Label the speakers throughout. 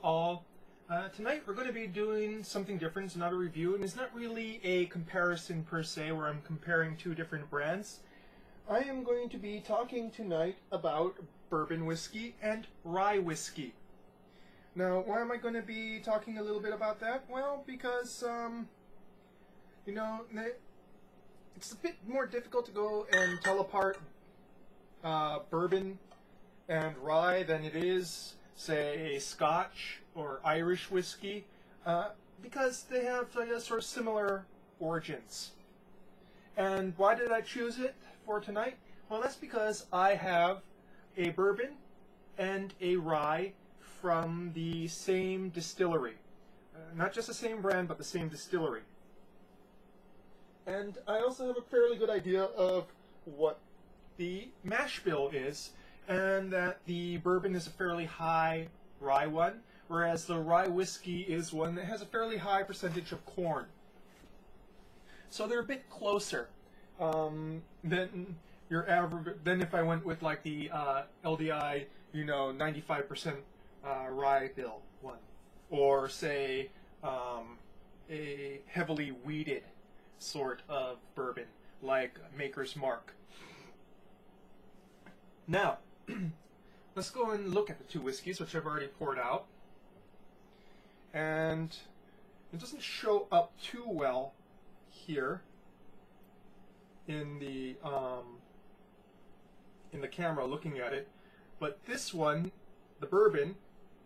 Speaker 1: Hello all. Tonight we're going to be doing something different. It's not a review, and it's not really a comparison per se where I'm comparing two different brands. I am going to be talking tonight about bourbon whiskey and rye whiskey. Now, why am I going to be talking a little bit about that? Well, because, it's a bit more difficult to go and tell apart bourbon and rye than it is, say, a Scotch or Irish whiskey, because they have sort of similar origins. And why did I choose it for tonight? Well, that's because I have a bourbon and a rye from the same distillery. Not just the same brand, but the same distillery. And I also have a fairly good idea of what the mash bill is, and that the bourbon is a fairly high rye one, whereas the rye whiskey is one that has a fairly high percentage of corn. So they're a bit closer than your average. Than if I went with like the LDI, 95% rye bill one, or say a heavily wheated sort of bourbon like Maker's Mark. Now, let's go and look at the two whiskeys, which I've already poured out. And it doesn't show up too well here in the camera looking at it, but this one, the bourbon,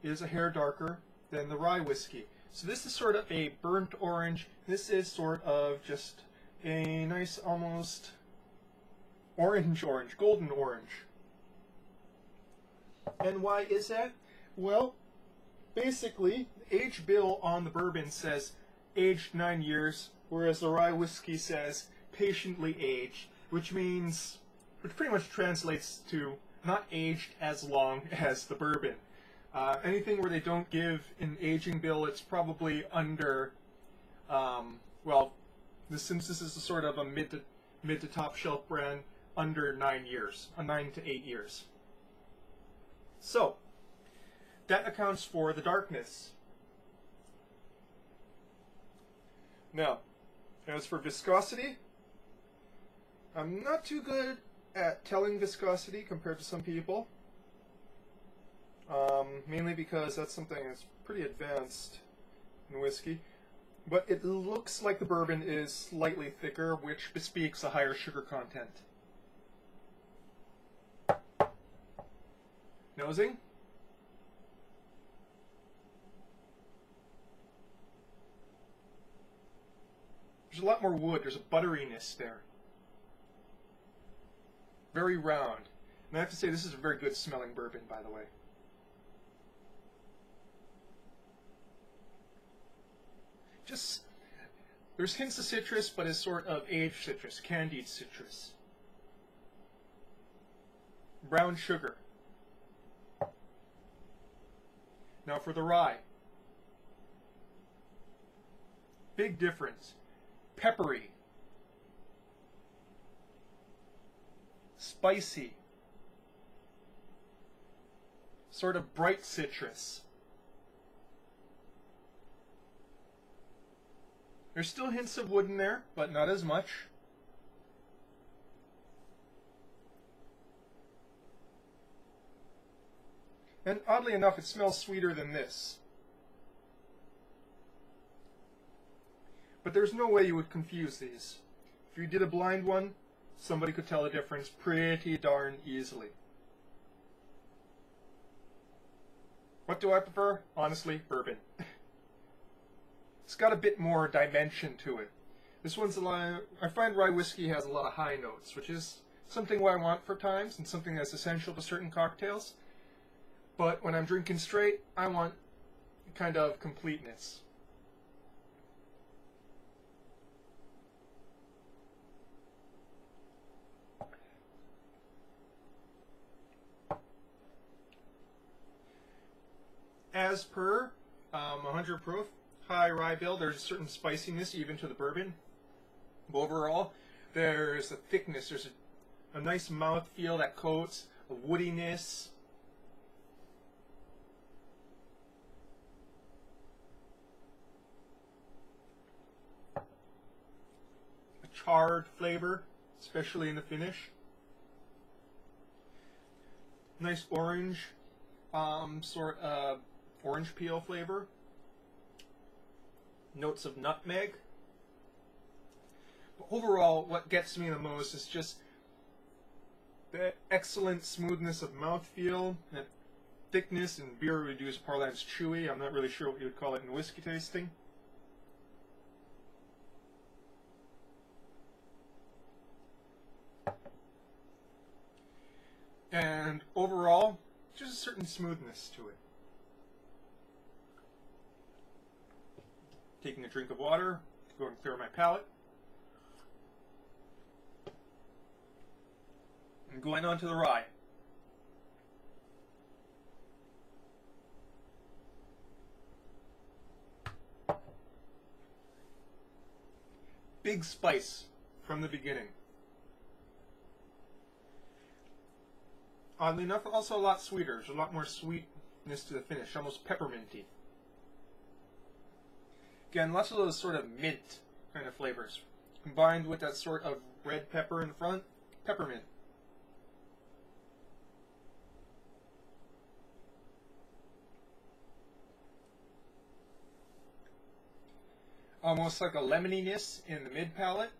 Speaker 1: is a hair darker than the rye whiskey. So this is sort of a burnt orange. This is sort of just a nice, almost orange, golden orange. And why is that? Well, basically, the age bill on the bourbon says aged 9 years, whereas the rye whiskey says patiently aged, which pretty much translates to not aged as long as the bourbon. Anything where they don't give an aging bill, it's probably under, since this is a sort of a mid to top shelf brand, under 9 years, 9 to 8 years. So, that accounts for the darkness. Now, as for viscosity, I'm not too good at telling viscosity compared to some people. Mainly because that's something that's pretty advanced in whiskey. But it looks like the bourbon is slightly thicker, which bespeaks a higher sugar content. Nosing. There's a lot more wood. There's a butteriness there. Very round. And I have to say, this is a very good smelling bourbon, by the way. There's hints of citrus, but it's sort of aged citrus, candied citrus. Brown sugar. Now for the rye. Big difference. Peppery. Spicy. Sort of bright citrus. There's still hints of wood in there, but not as much. And oddly enough, it smells sweeter than this. But there's no way you would confuse these. If you did a blind one, somebody could tell the difference pretty darn easily. What do I prefer? Honestly, bourbon. It's got a bit more dimension to it. This one's I find rye whiskey has a lot of high notes, which is something what I want for times and something that's essential to certain cocktails. But when I'm drinking straight, I want kind of completeness. As per 100 proof, high rye bill, there's a certain spiciness even to the bourbon. But overall, there's a thickness, there's a nice mouthfeel that coats, a woodiness. charred flavor, especially in the finish. Nice orange, sort of orange peel flavor. Notes of nutmeg. But overall, what gets me the most is just the excellent smoothness of mouthfeel, that thickness in beer would use parlance chewy. I'm not really sure what you would call it in whiskey tasting. And overall, just a certain smoothness to it. Taking a drink of water to go and clear my palate. And going on to the rye. Big spice from the beginning. Oddly enough, also a lot sweeter. There's a lot more sweetness to the finish, almost pepperminty. Again, lots of those sort of mint kind of flavors, combined with that sort of red pepper in front, peppermint. Almost like a lemoniness in the mid palate,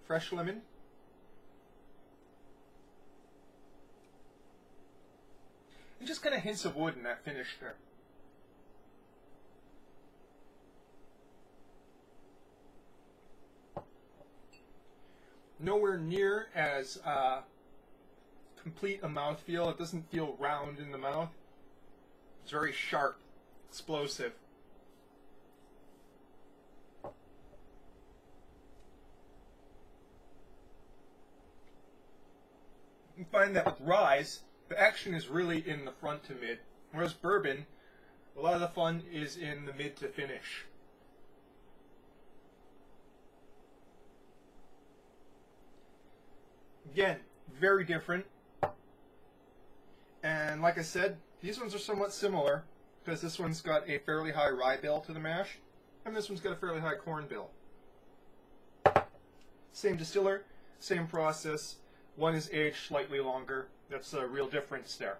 Speaker 1: fresh lemon. And just kind of hints of wood in that finish there. Nowhere near as complete a mouthfeel. It doesn't feel round in the mouth. It's very sharp, explosive. You find that with ryes, the action is really in the front to mid, whereas bourbon, a lot of the fun is in the mid to finish. Again, very different. And like I said, these ones are somewhat similar, because this one's got a fairly high rye bill to the mash, and this one's got a fairly high corn bill. Same distiller, same process. One is aged slightly longer. That's a real difference there.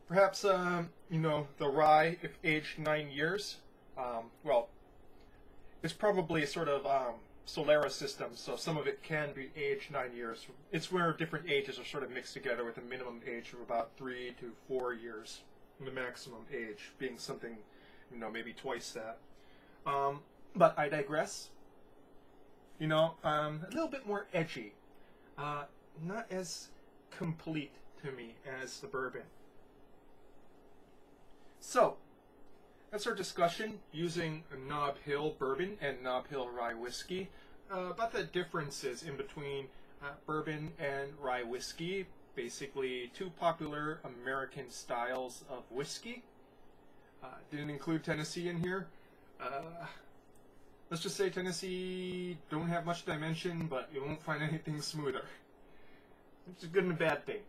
Speaker 1: Perhaps, you know, the rye, if aged 9 years, well, it's probably a sort of Solera system, so some of it can be aged 9 years. It's where different ages are sort of mixed together with a minimum age of about 3 to 4 years, and the maximum age being something, you know, maybe twice that. But I digress. You know, a little bit more edgy. Not as complete to me as the bourbon. So, that's our discussion using Nob Hill Bourbon and Nob Hill Rye Whiskey about the differences in between bourbon and rye whiskey, basically two popular American styles of whiskey. Didn't include Tennessee in here. Let's just say Tennessee don't have much dimension, but you won't find anything smoother. It's a good and a bad thing.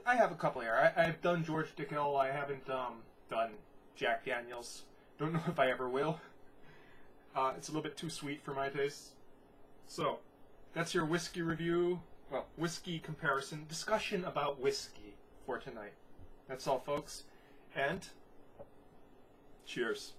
Speaker 1: I have a couple here. I've done George Dickel. I haven't done Jack Daniels. Don't know if I ever will. It's a little bit too sweet for my taste. So, that's your whiskey review. Well, whiskey comparison. Discussion about whiskey for tonight. That's all, folks. And cheers.